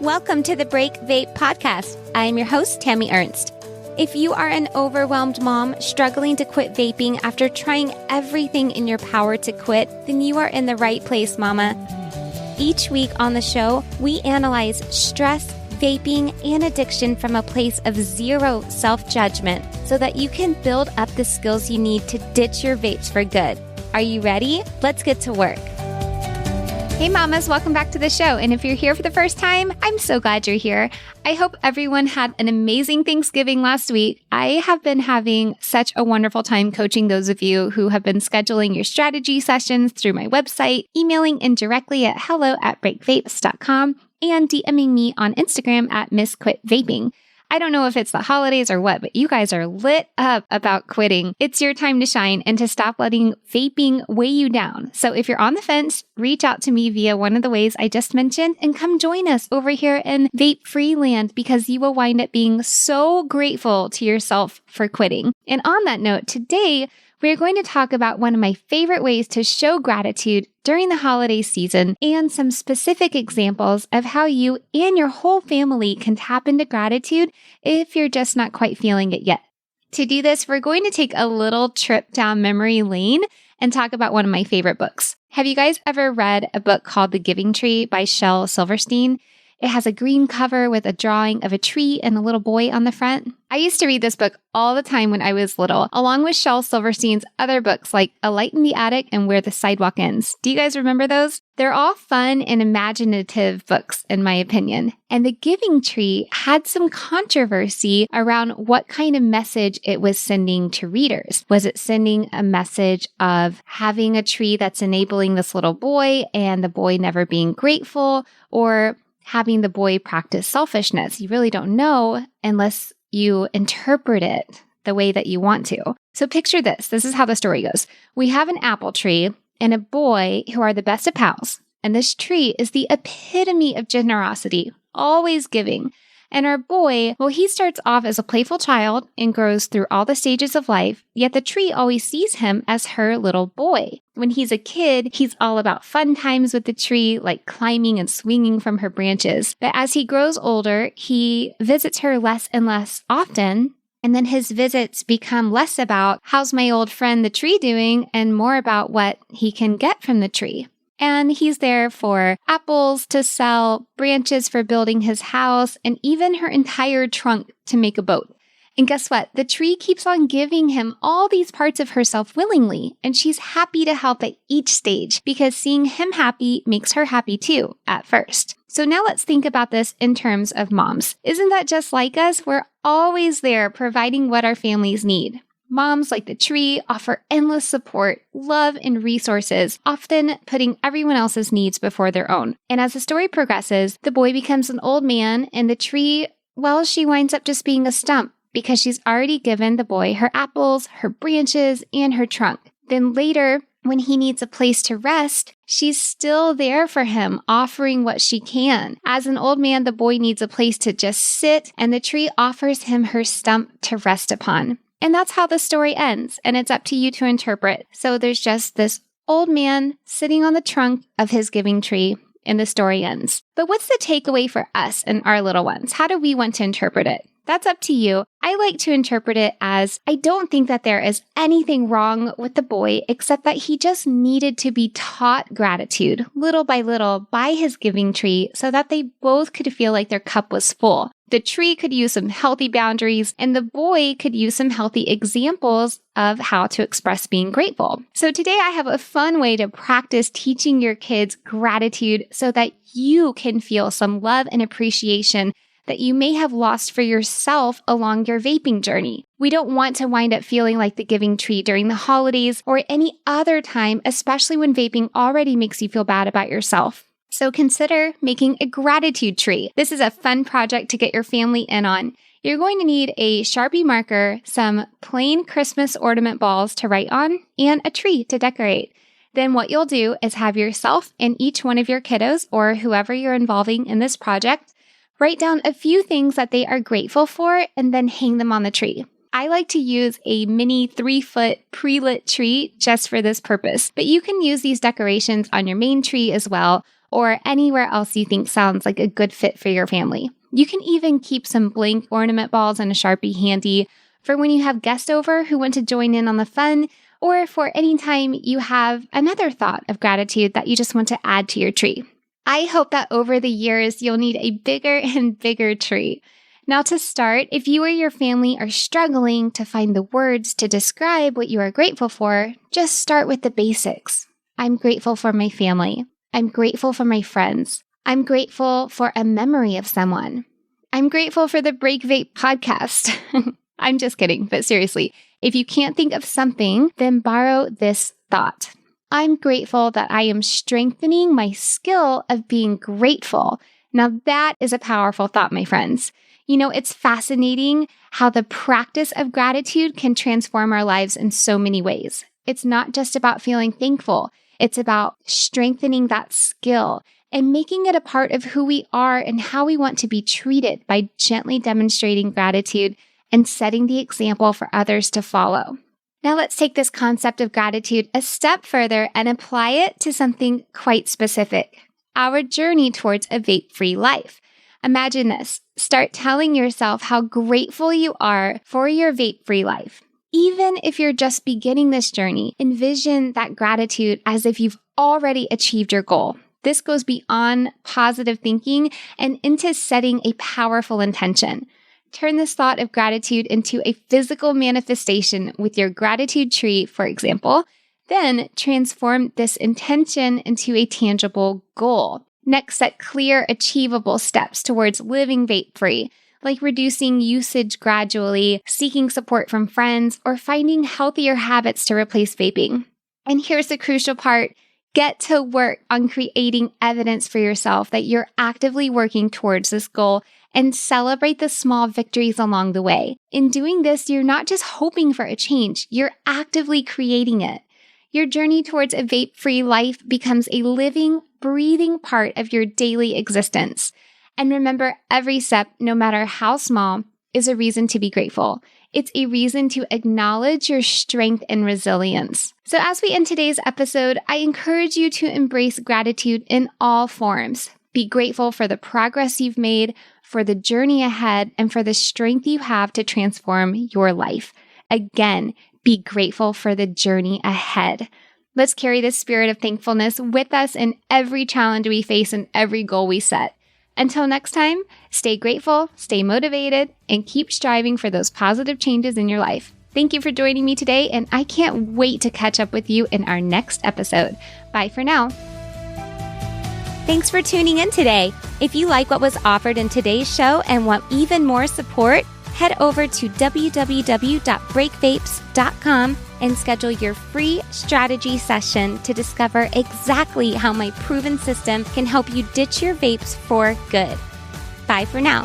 Welcome to the Break Vape podcast. I am your host, Tami Ernst. If you are an overwhelmed mom struggling to quit vaping after trying everything in your power to quit, then you are in the right place, mama. Each week on the show, we analyze stress, vaping, and addiction from a place of zero self-judgment so that you can build up the skills you need to ditch your vapes for good. Are you ready? Let's get to work. Hey mamas, welcome back to the show. And if you're here for the first time, I'm so glad you're here. I hope everyone had an amazing Thanksgiving last week. I have been having such a wonderful time coaching those of you who have been scheduling your strategy sessions through my website, emailing in directly at hello@breakvapes.com, and DMing me on Instagram at MissQuitVaping. I don't know if it's the holidays or what, but you guys are lit up about quitting. It's your time to shine and to stop letting vaping weigh you down. So if you're on the fence, reach out to me via one of the ways I just mentioned and come join us over here in vape-free land because you will wind up being so grateful to yourself for quitting. And on that note, today, we're going to talk about one of my favorite ways to show gratitude during the holiday season and some specific examples of how you and your whole family can tap into gratitude if you're just not quite feeling it yet. To do this, we're going to take a little trip down memory lane and talk about one of my favorite books. Have you guys ever read a book called The Giving Tree by Shel Silverstein? It has a green cover with a drawing of a tree and a little boy on the front. I used to read this book all the time when I was little, along with Shel Silverstein's other books like A Light in the Attic and Where the Sidewalk Ends. Do you guys remember those? They're all fun and imaginative books, in my opinion. And The Giving Tree had some controversy around what kind of message it was sending to readers. Was it sending a message of having a tree that's enabling this little boy and the boy never being grateful, or having the boy practice selfishness? You really don't know unless you interpret it the way that you want to. So picture this. This is how the story goes. We have an apple tree and a boy who are the best of pals. And this tree is the epitome of generosity, always giving. And our boy, well, he starts off as a playful child and grows through all the stages of life, yet the tree always sees him as her little boy. When he's a kid, he's all about fun times with the tree, like climbing and swinging from her branches. But as he grows older, he visits her less and less often. And then his visits become less about, how's my old friend the tree doing, and more about what he can get from the tree. And he's there for apples to sell, branches for building his house, and even her entire trunk to make a boat. And guess what? The tree keeps on giving him all these parts of herself willingly, and she's happy to help at each stage because seeing him happy makes her happy too, at first. So now let's think about this in terms of moms. Isn't that just like us? We're always there providing what our families need. Moms, like the tree, offer endless support, love, and resources, often putting everyone else's needs before their own. And as the story progresses, the boy becomes an old man, and the tree, well, she winds up just being a stump because she's already given the boy her apples, her branches, and her trunk. Then later, when he needs a place to rest, she's still there for him, offering what she can. As an old man, the boy needs a place to just sit, and the tree offers him her stump to rest upon. And that's how the story ends, and it's up to you to interpret. So there's just this old man sitting on the trunk of his giving tree, and the story ends. But what's the takeaway for us and our little ones? How do we want to interpret it? That's up to you. I like to interpret it as, I don't think that there is anything wrong with the boy except that he just needed to be taught gratitude little by little by his giving tree so that they both could feel like their cup was full. The tree could use some healthy boundaries and the boy could use some healthy examples of how to express being grateful. So today I have a fun way to practice teaching your kids gratitude so that you can feel some love and appreciation that you may have lost for yourself along your vaping journey. We don't want to wind up feeling like the giving tree during the holidays or any other time, especially when vaping already makes you feel bad about yourself. So consider making a gratitude tree. This is a fun project to get your family in on. You're going to need a Sharpie marker, some plain Christmas ornament balls to write on, and a tree to decorate. Then what you'll do is have yourself and each one of your kiddos, or whoever you're involving in this project, write down a few things that they are grateful for and then hang them on the tree. I like to use a mini 3-foot pre-lit tree just for this purpose, but you can use these decorations on your main tree as well, or anywhere else you think sounds like a good fit for your family. You can even keep some blank ornament balls and a Sharpie handy for when you have guests over who want to join in on the fun, or for any time you have another thought of gratitude that you just want to add to your tree. I hope that over the years, you'll need a bigger and bigger tree. Now to start, if you or your family are struggling to find the words to describe what you are grateful for, just start with the basics. I'm grateful for my family. I'm grateful for my friends. I'm grateful for a memory of someone. I'm grateful for the Break Vape podcast. I'm just kidding, but seriously, if you can't think of something, then borrow this thought. I'm grateful that I am strengthening my skill of being grateful. Now that is a powerful thought, my friends. You know, it's fascinating how the practice of gratitude can transform our lives in so many ways. It's not just about feeling thankful. It's about strengthening that skill and making it a part of who we are and how we want to be treated by gently demonstrating gratitude and setting the example for others to follow. Now let's take this concept of gratitude a step further and apply it to something quite specific, our journey towards a vape-free life. Imagine this. Start telling yourself how grateful you are for your vape-free life. Even if you're just beginning this journey, envision that gratitude as if you've already achieved your goal. This goes beyond positive thinking and into setting a powerful intention. Turn this thought of gratitude into a physical manifestation with your gratitude tree, for example. Then transform this intention into a tangible goal. Next, set clear, achievable steps towards living vape-free, like reducing usage gradually, seeking support from friends, or finding healthier habits to replace vaping. And here's the crucial part. Get to work on creating evidence for yourself that you're actively working towards this goal and celebrate the small victories along the way. In doing this, you're not just hoping for a change, you're actively creating it. Your journey towards a vape-free life becomes a living, breathing part of your daily existence. And remember, every step, no matter how small, is a reason to be grateful. It's a reason to acknowledge your strength and resilience. So as we end today's episode, I encourage you to embrace gratitude in all forms. Be grateful for the progress you've made, for the journey ahead, and for the strength you have to transform your life. Again, be grateful for the journey ahead. Let's carry this spirit of thankfulness with us in every challenge we face and every goal we set. Until next time, stay grateful, stay motivated, and keep striving for those positive changes in your life. Thank you for joining me today, and I can't wait to catch up with you in our next episode. Bye for now. Thanks for tuning in today. If you like what was offered in today's show and want even more support, head over to www.breakvapes.com and schedule your free strategy session to discover exactly how my proven system can help you ditch your vapes for good. Bye for now.